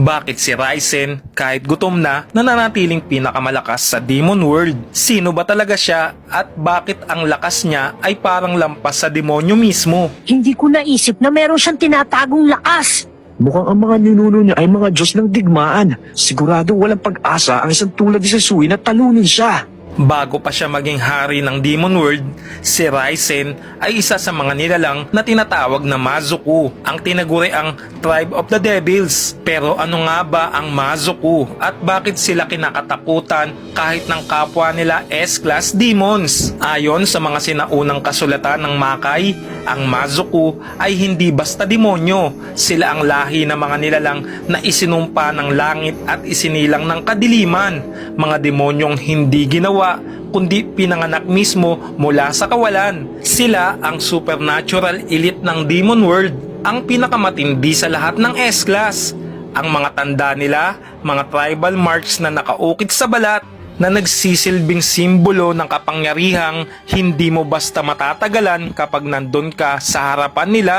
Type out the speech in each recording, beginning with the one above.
Bakit si Raizen, kahit gutom na, nananatiling pinakamalakas sa Demon World? Sino ba talaga siya at bakit ang lakas niya ay parang lampas sa demonyo mismo? Hindi ko naisip na meron siyang tinatagong lakas. Mukhang ang mga ninuno niya ay mga Diyos ng digmaan. Sigurado walang pag-asa ang isang tulad ni Sasui na talunin siya. Bago pa siya maging hari ng Demon World, si Raizen ay isa sa mga nilalang na tinatawag na Mazoku, ang tinaguri ang Tribe of the Devils. Pero ano nga ba ang Mazoku at bakit sila kinakatakutan kahit ng kapwa nila S-Class Demons? Ayon sa mga sinaunang kasulatan ng Makai, ang Mazoku ay hindi basta demonyo. Sila ang lahi ng mga nilalang na isinumpa ng langit at isinilang ng kadiliman. Mga demonyong hindi ginawa kundi pinanganak mismo mula sa kawalan. Sila ang supernatural elite ng Demon World, ang pinakamatindi sa lahat ng S-Class. Ang mga tanda nila, mga tribal marks na nakaukit sa balat, na nagsisilbing simbolo ng kapangyarihang hindi mo basta matatagalan kapag nandun ka sa harapan nila.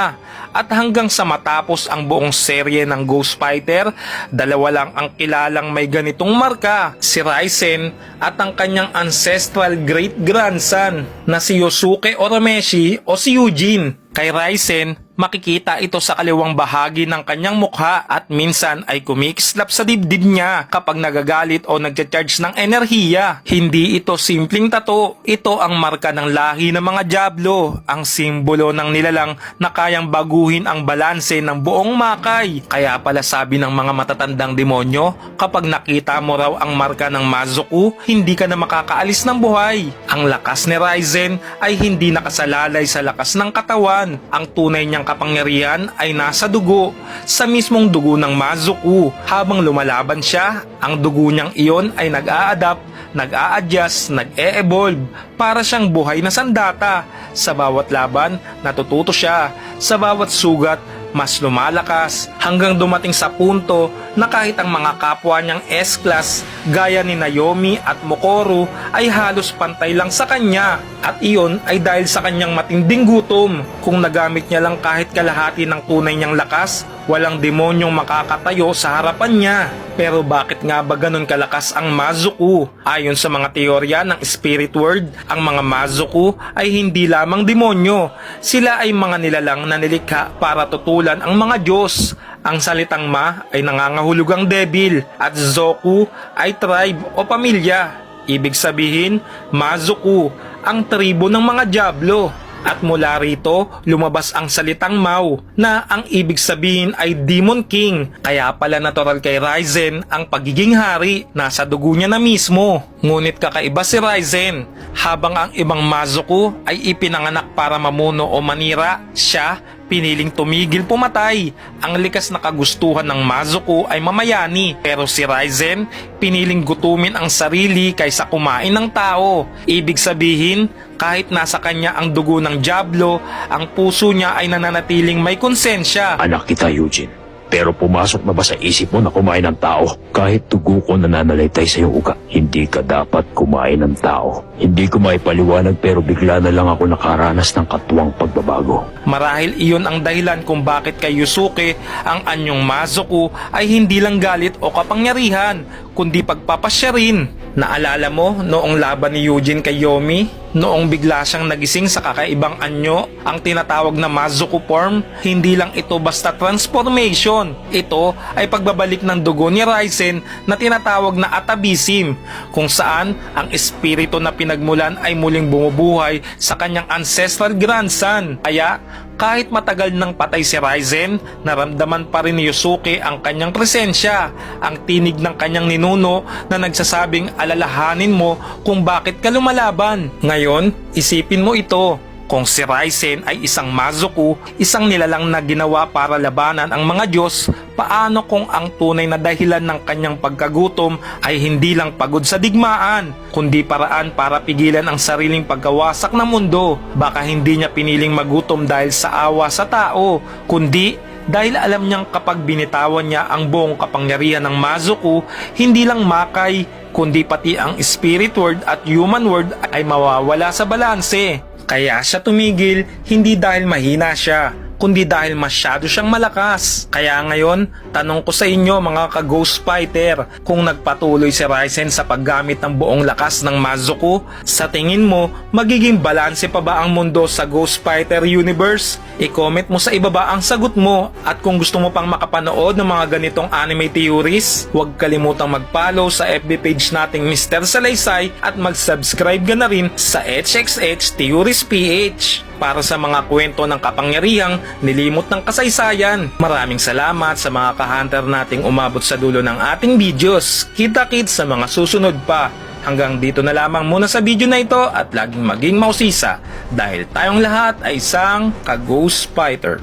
At hanggang sa matapos ang buong serye ng Ghost Fighter, dalawa lang ang kilalang may ganitong marka, si Raizen at ang kanyang ancestral great-grandson na si Yosuke Urameshi o si Eugene. Kay Raizen, makikita ito sa kaliwang bahagi ng kanyang mukha at minsan ay kumikislap sa dibdib niya kapag nagagalit o nagcha-charge ng enerhiya. Hindi ito simpleng tato, ito ang marka ng lahi ng mga Diablo, ang simbolo ng nilalang na kayang baguhin ang balanse ng buong Makai. Kaya pala sabi ng mga matatandang demonyo, kapag nakita mo raw ang marka ng Mazoku, hindi ka na makakaalis ng buhay. Ang lakas ni Raizen ay hindi nakasalalay sa lakas ng katawan. Ang tunay niyang kapangyarihan ay nasa dugo, sa mismong dugo ng Mazoku. Habang lumalaban siya, ang dugo niyang iyon ay nag-a-adapt, nag-a-adjust, nag-e-evolve para siyang buhay na sandata. Sa bawat laban, natututo siya. Sa bawat sugat, mas lumalakas hanggang dumating sa punto na kahit ang mga kapwa niyang S-Class gaya ni Naomi at Mokoro ay halos pantay lang sa kanya. At iyon ay dahil sa kanyang matinding gutom. Kung nagamit niya lang kahit kalahati ng tunay niyang lakas, walang demonyong makakatayo sa harapan niya. Pero bakit nga ba ganun kalakas ang Mazoku? Ayon sa mga teorya ng Spirit World, ang mga Mazoku ay hindi lamang demonyo. Sila ay mga nilalang na nilikha para tutulan ang mga Diyos. Ang salitang Ma ay nangangahulugang devil at Zoku ay tribe o pamilya. Ibig sabihin, Mazoku, ang tribo ng mga Diablo. At mula rito, lumabas ang salitang Mao na ang ibig sabihin ay Demon King. Kaya pala natural kay Raizen ang pagiging hari, nasa dugo niya na mismo. Ngunit kakaiba si Raizen. Habang ang ibang Mazoku ay ipinanganak para mamuno o manira, siya piniling tumigil pumatay. Ang likas na kagustuhan ng Mazoku ay mamayani, pero si Raizen piniling gutumin ang sarili kaysa kumain ng tao. Ibig sabihin, kahit nasa kanya ang dugo ng Diablo, ang puso niya ay nananatiling may konsensya. Anak kita, Eugene. Pero pumasok na ba sa isip mo na kumain ng tao? Kahit dugo ko nananalaytay sa iyong ugat, hindi ka dapat kumain ng tao. Hindi ko maipaliwanag pero bigla na lang ako nakaranas ng katuwang pagbabago. Marahil iyon ang dahilan kung bakit kay Yusuke ang anyong Mazoku ay hindi lang galit o kapangyarihan, kundi pagpapasya rin. Naalala mo noong laban ni Eugene kay Yomi? Noong bigla siyang nagising sa kakaibang anyo, ang tinatawag na Mazoku form, hindi lang ito basta transformation. Ito ay pagbabalik ng dugo ni Raizen na tinatawag na atabisim, kung saan ang espiritu na pinagmulan ay muling bumubuhay sa kanyang ancestral grandson. Kaya kahit matagal nang patay si Raizen, naramdaman pa rin ni Yusuke ang kanyang presensya, ang tinig ng kanyang ninuno na nagsasabing alalahanin mo kung bakit ka lumalaban. Ngayon, isipin mo ito. Kung si Raizen ay isang Mazoku, isang nilalang na ginawa para labanan ang mga Diyos, paano kung ang tunay na dahilan ng kanyang pagkagutom ay hindi lang pagod sa digmaan, kundi paraan para pigilan ang sariling pagkawasak ng mundo? Baka hindi niya piniling magutom dahil sa awa sa tao, kundi dahil alam niyang kapag binitawan niya ang buong kapangyarihan ng Mazoku, hindi lang Makai, kundi pati ang Spirit World at Human World ay mawawala sa balanse. Kaya siya tumigil, hindi dahil mahina siya, kundi dahil masyado siyang malakas. Kaya ngayon, tanong ko sa inyo mga ka-Ghost Fighter, kung nagpatuloy si Ryzen sa paggamit ng buong lakas ng Mazuko, sa tingin mo, magiging balanse pa ba ang mundo sa Ghost Fighter Universe? I-comment mo sa ibaba ang sagot mo, at kung gusto mo pang makapanood ng mga ganitong anime theories, huwag kalimutang mag-follow sa FB page nating Mr. Salaysay at mag-subscribe ka na rin sa HXH Theories PH para sa mga kwento ng kapangyarihang nilimot ng kasaysayan. Maraming salamat sa mga ka-hunter nating umabot sa dulo ng ating videos. Kita-kits sa mga susunod pa. Hanggang dito na lamang muna sa video na ito at laging maging mausisa dahil tayong lahat ay isang ka-Ghost Fighter.